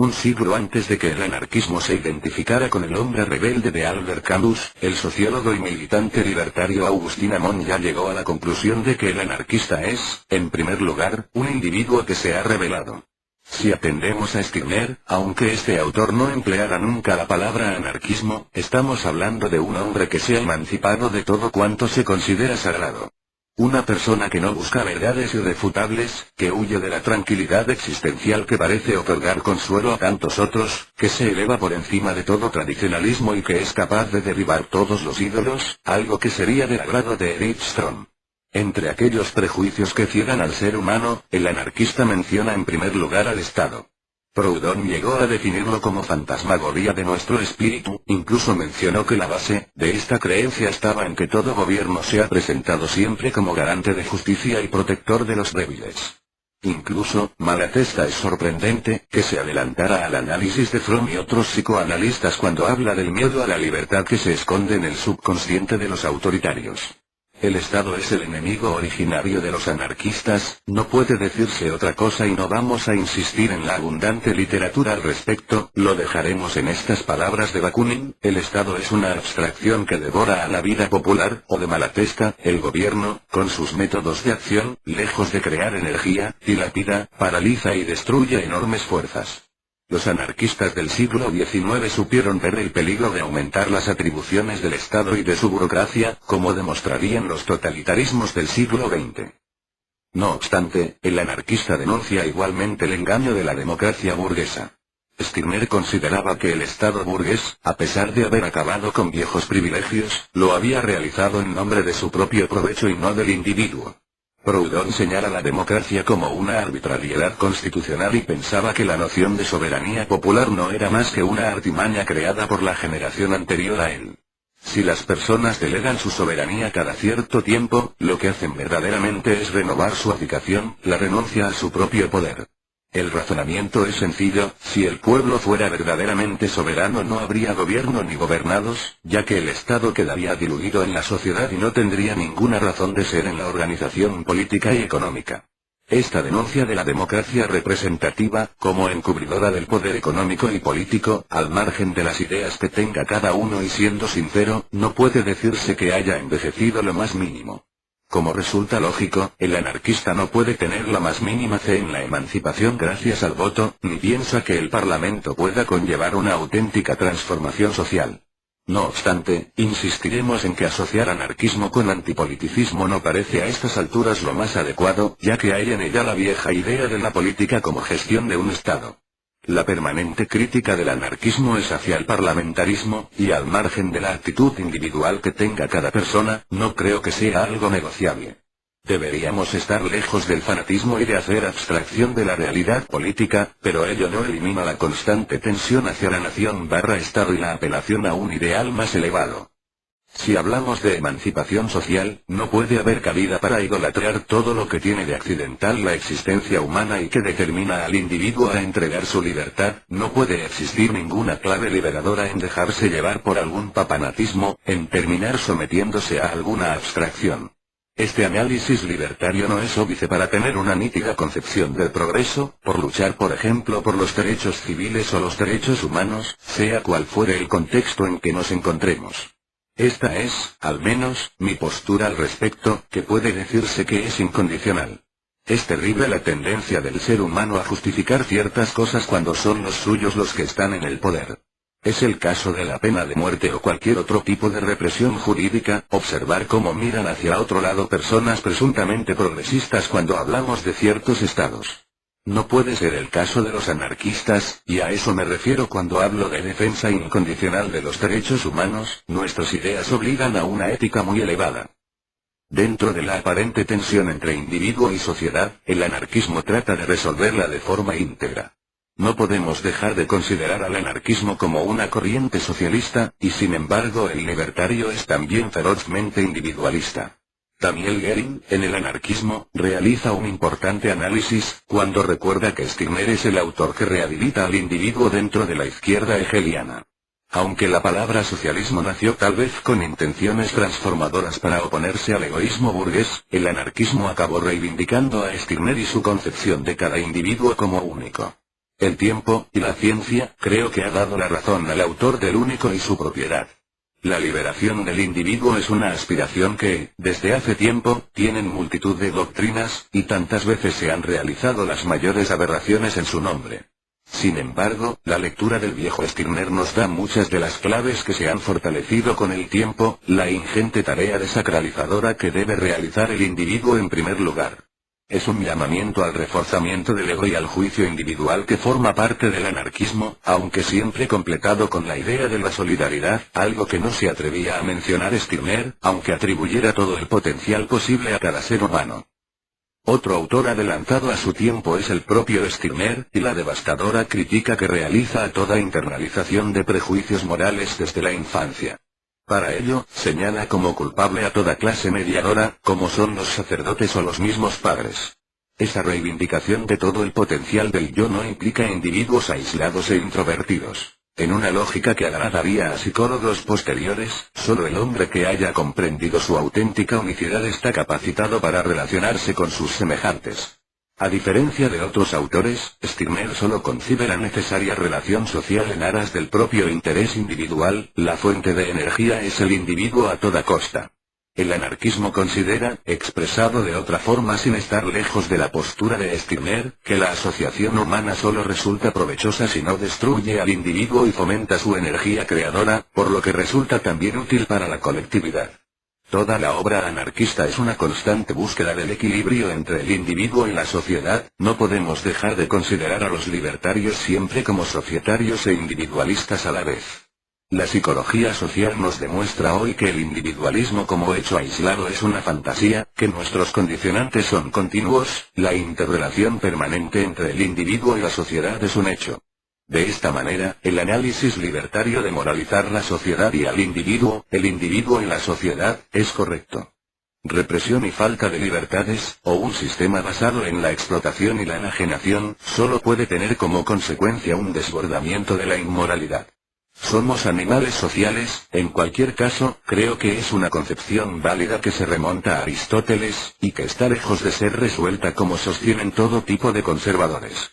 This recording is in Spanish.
Un siglo antes de que el anarquismo se identificara con el hombre rebelde de Albert Camus, el sociólogo y militante libertario Agustín Amon ya llegó a la conclusión de que el anarquista es, en primer lugar, un individuo que se ha rebelado. Si atendemos a Stirner, aunque este autor no empleara nunca la palabra anarquismo, estamos hablando de un hombre que se ha emancipado de todo cuanto se considera sagrado. Una persona que no busca verdades irrefutables, que huye de la tranquilidad existencial que parece otorgar consuelo a tantos otros, que se eleva por encima de todo tradicionalismo y que es capaz de derribar todos los ídolos, algo que sería del agrado de Erich Fromm. Entre aquellos prejuicios que ciegan al ser humano, el anarquista menciona en primer lugar al Estado. Proudhon llegó a definirlo como fantasmagoría de nuestro espíritu, incluso mencionó que la base de esta creencia estaba en que todo gobierno se ha presentado siempre como garante de justicia y protector de los débiles. Incluso, Malatesta es sorprendente, que se adelantara al análisis de Fromm y otros psicoanalistas cuando habla del miedo a la libertad que se esconde en el subconsciente de los autoritarios. El Estado es el enemigo originario de los anarquistas, no puede decirse otra cosa y no vamos a insistir en la abundante literatura al respecto, lo dejaremos en estas palabras de Bakunin: el Estado es una abstracción que devora a la vida popular, o de Malatesta, el gobierno, con sus métodos de acción, lejos de crear energía, dilapida, paraliza y destruye enormes fuerzas. Los anarquistas del siglo XIX supieron ver el peligro de aumentar las atribuciones del Estado y de su burocracia, como demostrarían los totalitarismos del siglo XX. No obstante, el anarquista denuncia igualmente el engaño de la democracia burguesa. Stirner consideraba que el Estado burgués, a pesar de haber acabado con viejos privilegios, lo había realizado en nombre de su propio provecho y no del individuo. Proudhon señala la democracia como una arbitrariedad constitucional y pensaba que la noción de soberanía popular no era más que una artimaña creada por la generación anterior a él. Si las personas delegan su soberanía cada cierto tiempo, lo que hacen verdaderamente es renovar su abdicación, la renuncia a su propio poder. El razonamiento es sencillo: si el pueblo fuera verdaderamente soberano no habría gobierno ni gobernados, ya que el Estado quedaría diluido en la sociedad y no tendría ninguna razón de ser en la organización política y económica. Esta denuncia de la democracia representativa, como encubridora del poder económico y político, al margen de las ideas que tenga cada uno y siendo sincero, no puede decirse que haya envejecido lo más mínimo. Como resulta lógico, el anarquista no puede tener la más mínima fe en la emancipación gracias al voto, ni piensa que el Parlamento pueda conllevar una auténtica transformación social. No obstante, insistiremos en que asociar anarquismo con antipoliticismo no parece a estas alturas lo más adecuado, ya que hay en ella la vieja idea de la política como gestión de un Estado. La permanente crítica del anarquismo es hacia el parlamentarismo, y al margen de la actitud individual que tenga cada persona, no creo que sea algo negociable. Deberíamos estar lejos del fanatismo y de hacer abstracción de la realidad política, pero ello no elimina la constante tensión hacia la nación/Estado y la apelación a un ideal más elevado. Si hablamos de emancipación social, no puede haber cabida para idolatrar todo lo que tiene de accidental la existencia humana y que determina al individuo a entregar su libertad. No puede existir ninguna clave liberadora en dejarse llevar por algún papanatismo, en terminar sometiéndose a alguna abstracción. Este análisis libertario no es óbice para tener una nítida concepción del progreso, por luchar por ejemplo por los derechos civiles o los derechos humanos, sea cual fuere el contexto en que nos encontremos. Esta es, al menos, mi postura al respecto, que puede decirse que es incondicional. Es terrible la tendencia del ser humano a justificar ciertas cosas cuando son los suyos los que están en el poder. Es el caso de la pena de muerte o cualquier otro tipo de represión jurídica, observar cómo miran hacia otro lado personas presuntamente progresistas cuando hablamos de ciertos estados. No puede ser el caso de los anarquistas, y a eso me refiero cuando hablo de defensa incondicional de los derechos humanos. Nuestras ideas obligan a una ética muy elevada. Dentro de la aparente tensión entre individuo y sociedad, el anarquismo trata de resolverla de forma íntegra. No podemos dejar de considerar al anarquismo como una corriente socialista, y sin embargo el libertario es también ferozmente individualista. Daniel Goering, en el anarquismo, realiza un importante análisis, cuando recuerda que Stirner es el autor que rehabilita al individuo dentro de la izquierda hegeliana. Aunque la palabra socialismo nació tal vez con intenciones transformadoras para oponerse al egoísmo burgués, el anarquismo acabó reivindicando a Stirner y su concepción de cada individuo como único. El tiempo, y la ciencia, creo que ha dado la razón al autor del único y su propiedad. La liberación del individuo es una aspiración que, desde hace tiempo, tienen multitud de doctrinas, y tantas veces se han realizado las mayores aberraciones en su nombre. Sin embargo, la lectura del viejo Stirner nos da muchas de las claves que se han fortalecido con el tiempo, la ingente tarea desacralizadora que debe realizar el individuo en primer lugar. Es un llamamiento al reforzamiento del ego y al juicio individual que forma parte del anarquismo, aunque siempre completado con la idea de la solidaridad, algo que no se atrevía a mencionar Stirner, aunque atribuyera todo el potencial posible a cada ser humano. Otro autor adelantado a su tiempo es el propio Stirner, y la devastadora crítica que realiza a toda internalización de prejuicios morales desde la infancia. Para ello, señala como culpable a toda clase mediadora, como son los sacerdotes o los mismos padres. Esa reivindicación de todo el potencial del yo no implica individuos aislados e introvertidos. En una lógica que agradaría a psicólogos posteriores, solo el hombre que haya comprendido su auténtica unicidad está capacitado para relacionarse con sus semejantes. A diferencia de otros autores, Stirner solo concibe la necesaria relación social en aras del propio interés individual, la fuente de energía es el individuo a toda costa. El anarquismo considera, expresado de otra forma sin estar lejos de la postura de Stirner, que la asociación humana solo resulta provechosa si no destruye al individuo y fomenta su energía creadora, por lo que resulta también útil para la colectividad. Toda la obra anarquista es una constante búsqueda del equilibrio entre el individuo y la sociedad, no podemos dejar de considerar a los libertarios siempre como societarios e individualistas a la vez. La psicología social nos demuestra hoy que el individualismo como hecho aislado es una fantasía, que nuestros condicionantes son continuos, la interrelación permanente entre el individuo y la sociedad es un hecho. De esta manera, el análisis libertario de moralizar la sociedad y al individuo, el individuo y la sociedad, es correcto. Represión y falta de libertades, o un sistema basado en la explotación y la enajenación, solo puede tener como consecuencia un desbordamiento de la inmoralidad. Somos animales sociales, en cualquier caso, creo que es una concepción válida que se remonta a Aristóteles, y que está lejos de ser resuelta como sostienen todo tipo de conservadores.